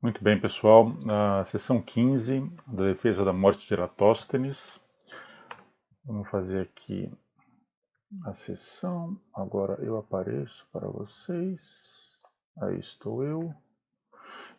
Muito bem, pessoal. Na sessão 15 da defesa da morte de Eratóstenes. Vamos fazer aqui a sessão. Agora eu apareço para vocês. Aí estou eu.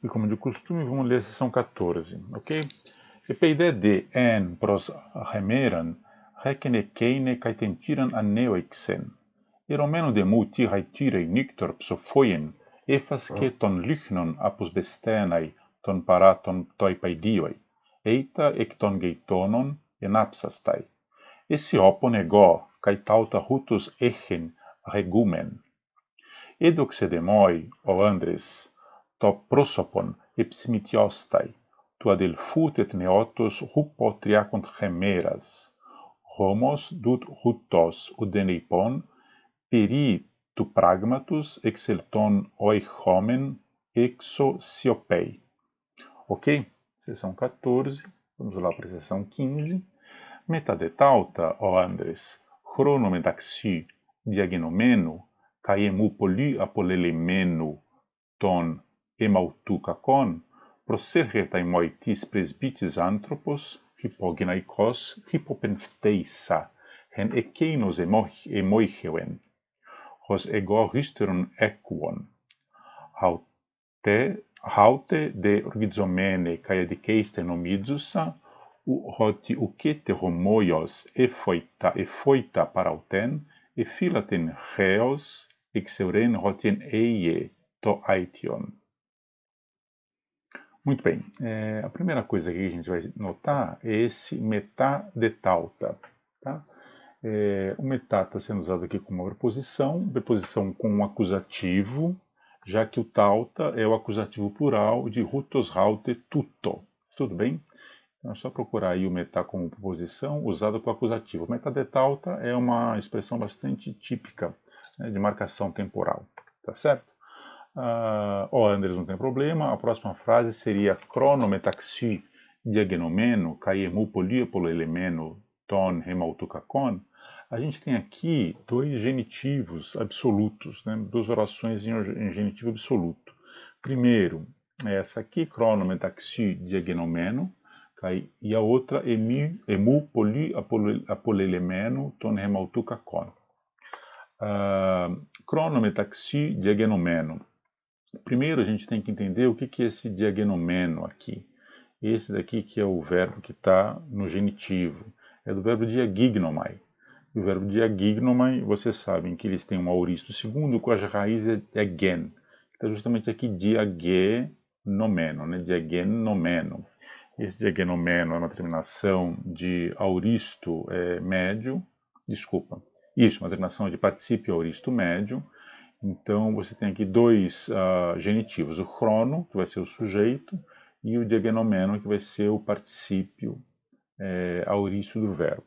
E como de costume, vamos ler a sessão 14, ok? Epeide en pros hemeran, hekene keine kaitentiran anneoixen. Eromeno de muti haitirei nictor psofoien, efas que ton lychnon apus bestenai, ton paraton toipaidioi, eita ecton geitonon enapsastai. Esse opon ego, caitauta hutus echen regumen. Edoxedemoi, o Andres, to prosopon epsimitiostai, tu adelfut et neotos hupotriacont hemeras. Homos dut hutos udeneipon, peri tu pragmatus exelton oichomen exociopei. Ok? Seção 14. Vamos lá para a seção 15. Metadetauta, ó Andres, chronometaxi diagnomeno, caemu poli apolelemeno, ton emautucacon, prosergetai moitis presbitis anthropos, hypognaikos, hypopenphteisa, hen ekeinos emoicheuen, hos ego hysteron equon, haute de rhizomene cae adiceiste nomidzusa, hoti ucete homoios efoita parauten, filaten geos, exeuren hotien eie to aition. Muito bem, a primeira coisa que a gente vai notar é esse metadetauta, tá? O metá está sendo usado aqui como uma preposição com um acusativo, já que o tauta é o acusativo plural de hutos haute tuto. Tudo bem? Então é só procurar aí o metá como preposição usado com acusativo. O metadetauta é uma expressão bastante típica, né, de marcação temporal, tá certo? O Andres não tem problema. A próxima frase seria chronometaxi diagnomeno caemu poliepolemeno ton hemautucacon. A gente tem aqui dois genitivos absolutos, né? Duas orações em genitivo absoluto. Primeiro, essa aqui, chronometaxi diagnomeno, e a outra, emu poliepolemeno ton hemautucacon. Chronometaxi diagnomeno. Primeiro a gente tem que entender o que é esse diagnomeno aqui. Esse daqui que é o verbo que está no genitivo. É do verbo diagignomai. O verbo diagignomai, vocês sabem que eles têm um aoristo segundo, cuja raiz é gen. Está justamente aqui diagenomeno, né? Diagenomeno. Esse diagenomeno é uma terminação de aoristo médio. Desculpa. Isso, uma terminação de particípio aoristo médio. Então, você tem aqui dois genitivos, o chrono, que vai ser o sujeito, e o diagnomeno, que vai ser o particípio aorício do verbo.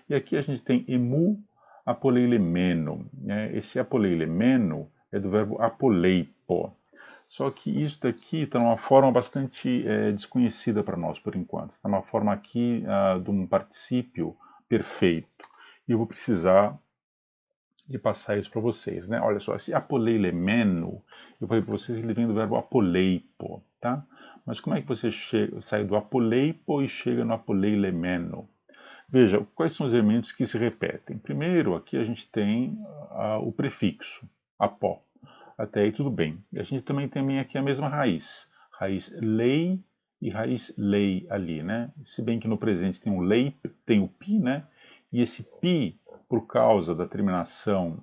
E aqui a gente tem emu apoleilemeno. Né? Esse apoleilemeno é do verbo apoleipo. Só que isso daqui está numa forma bastante desconhecida para nós, por enquanto. Está numa forma aqui de um particípio perfeito. E eu vou precisar de passar isso para vocês, né? Olha só, esse apoleilemeno, eu falei para vocês que ele vem do verbo apoleipo, tá? Mas como é que você sai do apoleipo e chega no apoleilemeno? Veja, quais são os elementos que se repetem? Primeiro, aqui a gente tem o prefixo, apó. Até aí tudo bem. E a gente também tem aqui a mesma raiz lei e raiz lei ali, né? Se bem que no presente tem o lei, tem o pi, né? E esse pi, por causa da terminação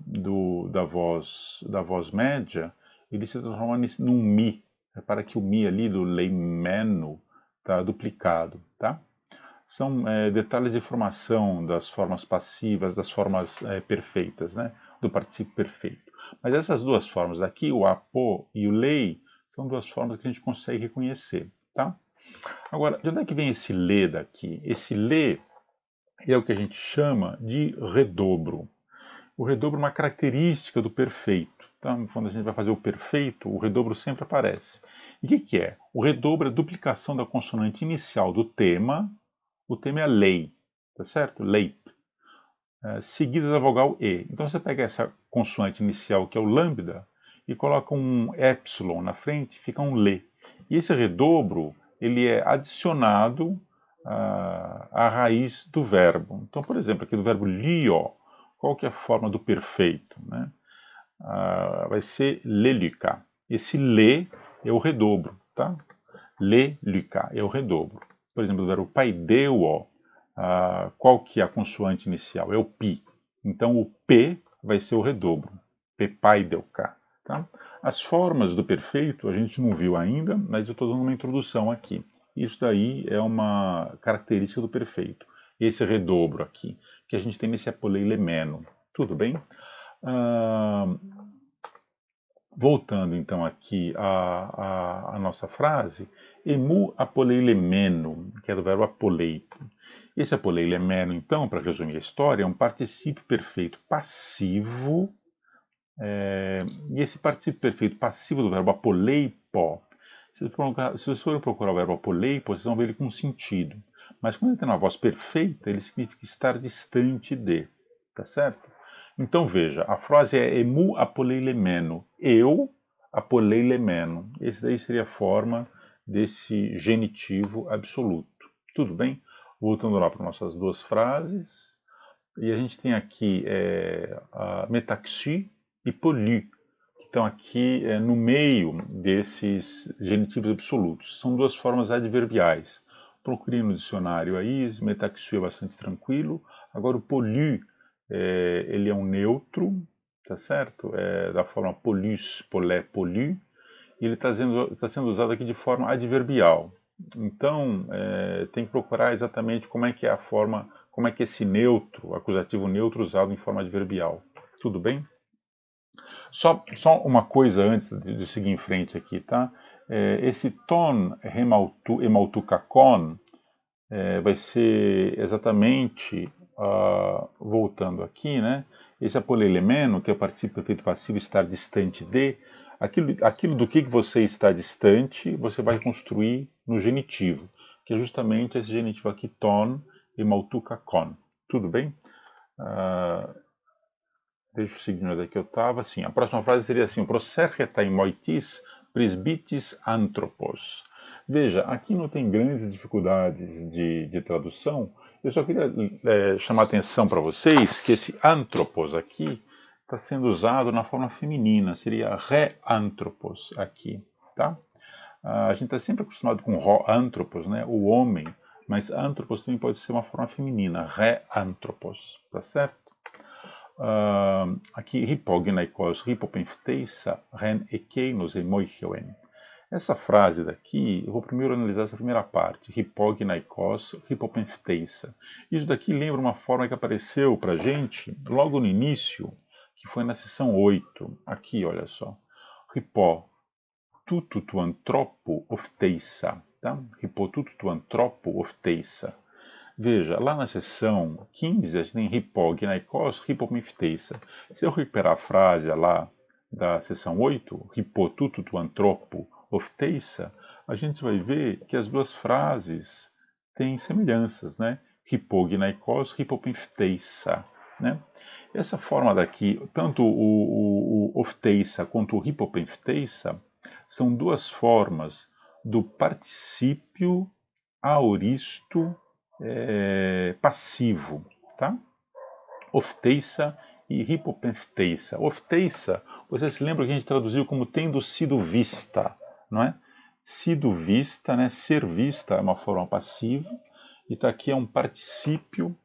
da voz média, ele se transforma num mi. Repara que o mi ali do leimeno está duplicado, tá? São detalhes de formação das formas passivas, das formas perfeitas, né? Do particípio perfeito. Mas essas duas formas aqui, o apo e o lei, são duas formas que a gente consegue reconhecer, tá? Agora, de onde é que vem esse lê daqui? Esse lê é o que a gente chama de redobro. O redobro é uma característica do perfeito. Tá? Quando a gente vai fazer o perfeito, o redobro sempre aparece. E o que é? O redobro é a duplicação da consoante inicial do tema. O tema é a lei, tá certo? Lei. Seguida da vogal E. Então você pega essa consoante inicial, que é o lambda, e coloca um epsilon na frente, fica um lê. E esse redobro, ele é adicionado à raiz do verbo. Então, por exemplo, aqui do verbo lio, qual que é a forma do perfeito, né? Vai ser leluca. Esse le é o redobro, tá? Leluca é o redobro. Por exemplo, o verbo paideuo, qual que é a consoante inicial? É o pi. Então, o p vai ser o redobro. Pepaideuca, tá? As formas do perfeito a gente não viu ainda, mas eu estou dando uma introdução aqui. Isso daí é uma característica do perfeito. Esse redobro aqui, que a gente tem nesse apoleilemeno. Tudo bem? Voltando então aqui à nossa frase, emu apoleilemeno, que é do verbo apoleito. Esse apoleilemeno, então, para resumir a história, é um particípio perfeito passivo. E esse particípio perfeito passivo do verbo apoleipo, se vocês forem procurar o verbo apoleipo, vocês vão ver ele com sentido. Mas quando ele tem uma voz perfeita, ele significa estar distante de. Tá certo? Então veja, a frase é emu apoleilemeno. Eu apoleilemeno. Esse daí seria a forma desse genitivo absoluto. Tudo bem? Voltando lá para nossas duas frases. E a gente tem aqui metaxi e pollu, que estão aqui no meio desses genitivos absolutos. São duas formas adverbiais. Procurei no dicionário aí, esse metaxi é bastante tranquilo. Agora o pollu, ele é um neutro, tá certo? Da forma pollus, polé, pollu. E ele está sendo usado aqui de forma adverbial. Então, tem que procurar exatamente como é que é a forma, como é que esse neutro, acusativo neutro, usado em forma adverbial. Tudo bem? Só uma coisa antes de seguir em frente aqui, tá? Esse ton hemaltucacon vai ser exatamente, voltando aqui, né? Esse apoleilemeno, que é o particípio perfeito passivo, estar distante de, aquilo do que você está distante, você vai construir no genitivo, que é justamente esse genitivo aqui, ton e maltuca con. Tudo bem? Deixa eu seguir onde é que eu estava. Assim, a próxima frase seria assim: prosercheta moitis presbitis anthropos. Veja, aqui não tem grandes dificuldades de tradução. Eu só queria chamar a atenção para vocês que esse anthropos aqui está sendo usado na forma feminina. Seria re-anthropos aqui, tá? A gente está sempre acostumado com ro-anthropos, né? O homem. Mas anthropos também pode ser uma forma feminina. Re-anthropos, tá certo? Aqui, hipognaikos, hipopemfteisa, ren ekeinos e moicheuen. Essa frase daqui, eu vou primeiro analisar essa primeira parte, hipognaikos, hipopemfteisa. Isso daqui lembra uma forma que apareceu para a gente logo no início, que foi na seção 8. Aqui, olha só. Hipó, tutu tu antropo ofteisa, tá? Hipó, tutu tu antropo ofteisa. Veja, lá na seção 15, a gente tem hipognaikos, hipopemfteisa. Se eu recuperar a frase lá da seção 8, hipotutu tu antropo ofteisa, a gente vai ver que as duas frases têm semelhanças, né? Hipognaikos, hipopemfteisa, né? Essa forma daqui, tanto o ofteisa quanto o hipopemfteisa, são duas formas do particípio aoristo passivo, tá? Ofteisa e hipopemfteisa. Ofteisa, você se lembra que a gente traduziu como tendo sido vista, não é? Sido vista, né? Ser vista é uma forma passiva, e tá aqui é um particípio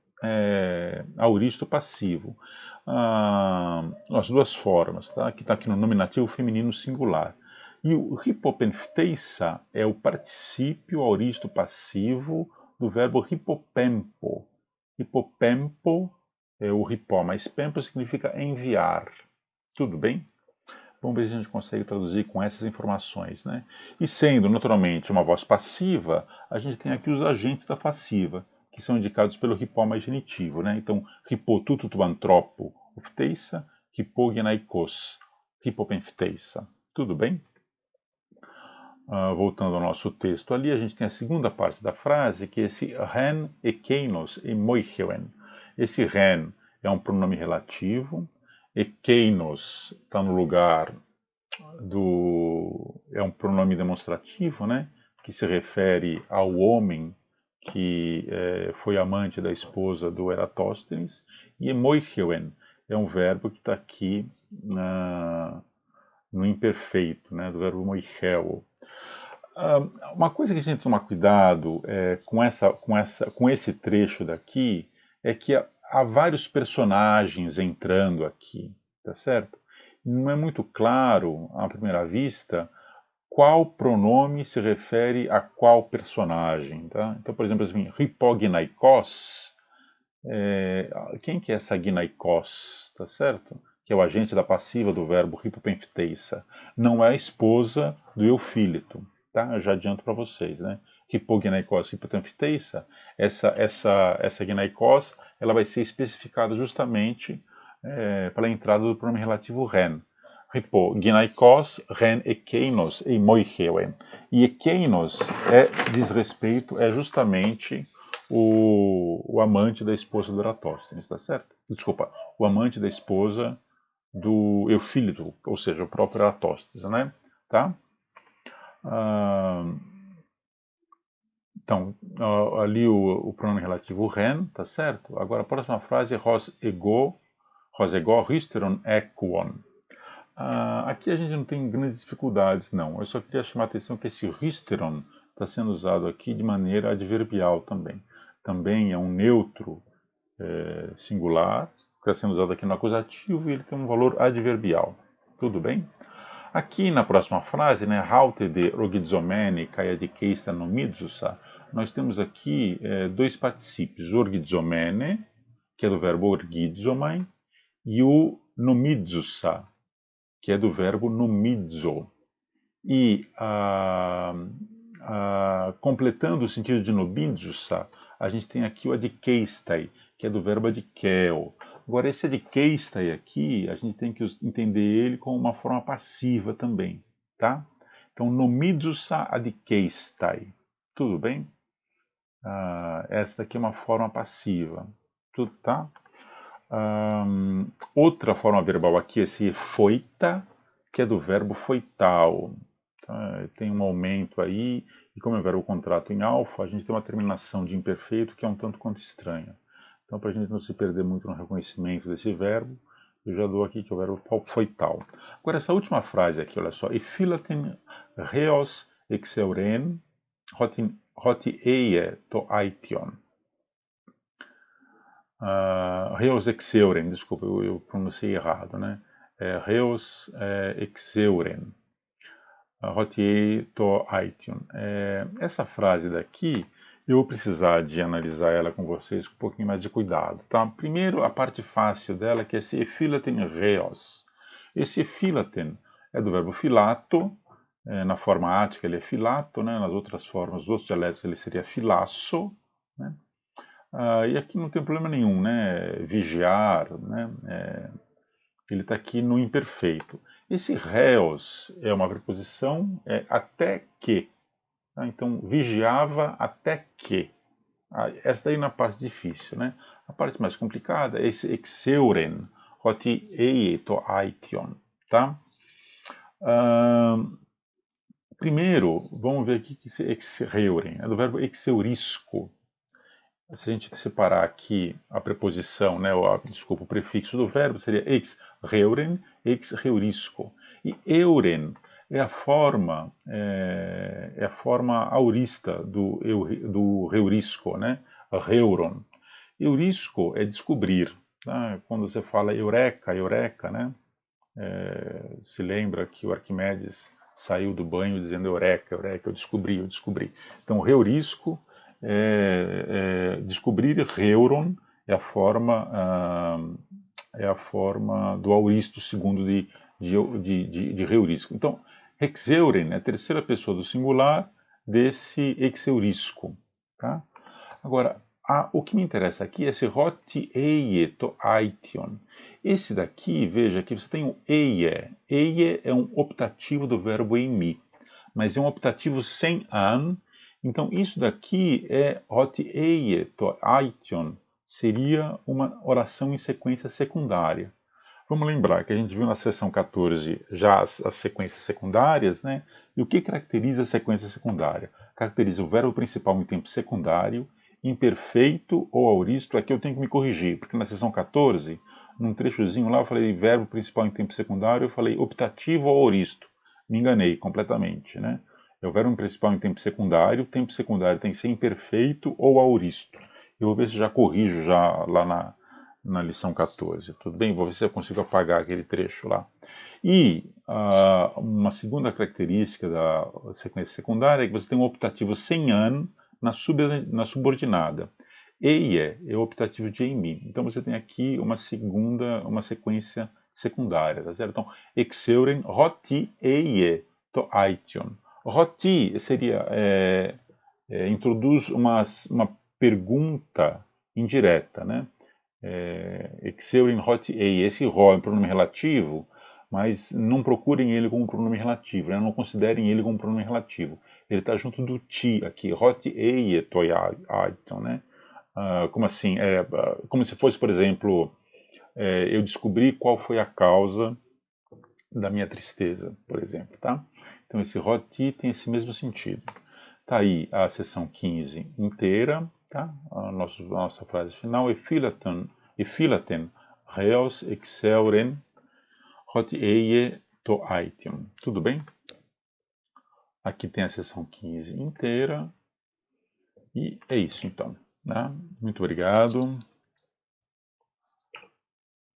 aoristo passivo. As duas formas, tá? Que está aqui no nominativo feminino singular. E o hipopemfteisa é o particípio aoristo passivo do verbo hipopempo. Hipopempo é o hipó, mas pempo significa enviar. Tudo bem? Vamos ver se a gente consegue traduzir com essas informações, né? E sendo, naturalmente, uma voz passiva, a gente tem aqui os agentes da passiva, que são indicados pelo hipó mais genitivo, né? Então, hipotutu tu antropo ofteisa, hipognaikos, hipopemfteisa. Tudo bem? Voltando ao nosso texto ali, a gente tem a segunda parte da frase, que é esse ren ekeinos e moicheuen. Esse ren é um pronome relativo, ekeinos está no lugar é um pronome demonstrativo, né, que se refere ao homem que foi amante da esposa do Eratóstenes, e emoicheuen é um verbo que está aqui no imperfeito, né, do verbo moicheo. Uma coisa que a gente tem que tomar cuidado com esse trecho daqui é que há vários personagens entrando aqui, tá certo? Não é muito claro, à primeira vista, qual pronome se refere a qual personagem, tá? Então, por exemplo, assim, hipognaikos, quem que é essa gnaikos, tá certo? Que é o agente da passiva do verbo hipopenfteissa. Não é a esposa do Eufílito, tá? Eu já adianto para vocês, né? Hipognaikos hipopenfteissa, essa gnaikos, ela vai ser especificada justamente pela entrada do pronome relativo ren. Hipognaikos, ren ekeinos e moicheuen. E ekeinos diz respeito, é justamente o amante da esposa do Eratóstenes, está certo? Desculpa, o amante da esposa do Eufílito, ou seja, o próprio Eratóstenes, né? Tá? Então, ali o pronome relativo ren, tá certo? Agora a próxima frase é ros ego hysteron equon. Aqui a gente não tem grandes dificuldades, não. Eu só queria chamar a atenção que esse hysteron está sendo usado aqui de maneira adverbial também. Também é um neutro singular, que está sendo usado aqui no acusativo, e ele tem um valor adverbial. Tudo bem? Aqui na próxima frase, né, haute de orgizomene caia de keista nomidzusa, nós temos aqui dois particípios, orgizomene, que é do verbo orgizomai, e o nomidzusa, que é do verbo nomidzo. E completando o sentido de nomidzusa, a gente tem aqui o adikeistai, que é do verbo adikeo. Agora, esse adikeistai aqui, a gente tem que entender ele como uma forma passiva também, tá? Então, nomidzusa adikeistai. Tudo bem? Esta aqui é uma forma passiva. Tudo, tá? Outra forma verbal aqui é esse foita, que é do verbo foital. Tem um aumento aí, e como é o verbo contrato em alfa, a gente tem uma terminação de imperfeito que é um tanto quanto estranha. Então, para a gente não se perder muito no reconhecimento desse verbo, eu já dou aqui que é o verbo foital. Agora, essa última frase aqui, olha só. Ephilaten reos exeuren hoti eie to aition. Reus exeuren, desculpa, eu pronunciei errado, né? Reus exeuren. Hotiei to aition. Essa frase daqui, eu vou precisar de analisar ela com vocês com um pouquinho mais de cuidado, tá? Primeiro, a parte fácil dela, que é esse ephilaten reos. Esse ephilaten é do verbo filato, na forma ática ele é filato, né? Nas outras formas, nos outros dialetos ele seria filasso, né? E aqui não tem problema nenhum, né? Vigiar, né? Ele está aqui no imperfeito. Esse reos é uma preposição até que. Tá? Então, vigiava até que. Essa daí na parte difícil, né? A parte mais complicada é esse exeuren, hoti eieto aition, tá? Primeiro, vamos ver aqui que esse exeuren é do verbo exeurisco. Se a gente separar aqui a preposição, né, desculpa, o prefixo do verbo seria ex reuren, ex reurisco. E euren é a forma aurista do reurisco, né? Reuron. Eurisco é descobrir. Tá? Quando você fala eureka, eureka, né? Se lembra que o Arquimedes saiu do banho dizendo eureka, eureka, eu descobri, eu descobri. Então, reurisco descobrir reuron é a forma do auristo segundo de reurisco. Então, hexeuren é a terceira pessoa do singular desse exeurisco. Tá? Agora, o que me interessa aqui é esse hoti eie to aition. Esse daqui, veja que você tem o eie. Eie é um optativo do verbo eimi, mas é um optativo sem an. Então, isso daqui é hoti eie to aition, seria uma oração em sequência secundária. Vamos lembrar que a gente viu na seção 14 já as sequências secundárias, né? E o que caracteriza a sequência secundária? Caracteriza o verbo principal em tempo secundário, imperfeito ou auristo. Aqui eu tenho que me corrigir, porque na seção 14, num trechozinho lá, eu falei verbo principal em tempo secundário, eu falei optativo ou auristo. Me enganei completamente, né? É o verbo principal em tempo secundário tem que ser imperfeito ou auristo. Eu vou ver se já corrijo já lá na lição 14. Tudo bem? Vou ver se eu consigo apagar aquele trecho lá. E uma segunda característica da sequência secundária é que você tem um optativo sem an na subordinada. Eie é o optativo de emi. Então você tem aqui uma sequência secundária, tá certo? Então, exeuren hoti eie to aition. Hoti seria, introduz uma pergunta indireta, né? Exeurin hot ei. Esse ro é um pronome relativo, mas não procurem ele como pronome relativo, né? Não considerem ele como pronome relativo. Ele está junto do ti aqui, hot ei toi aiton, né? Como assim? Como se fosse, por exemplo, eu descobri qual foi a causa da minha tristeza, por exemplo, tá? Então esse hot tem esse mesmo sentido. Tá aí a seção 15 inteira, tá? A nossa frase final é Ephilaten reos exeuren hot eie to aitium. Tudo bem? Aqui tem a seção 15 inteira. E é isso então, né? Muito obrigado.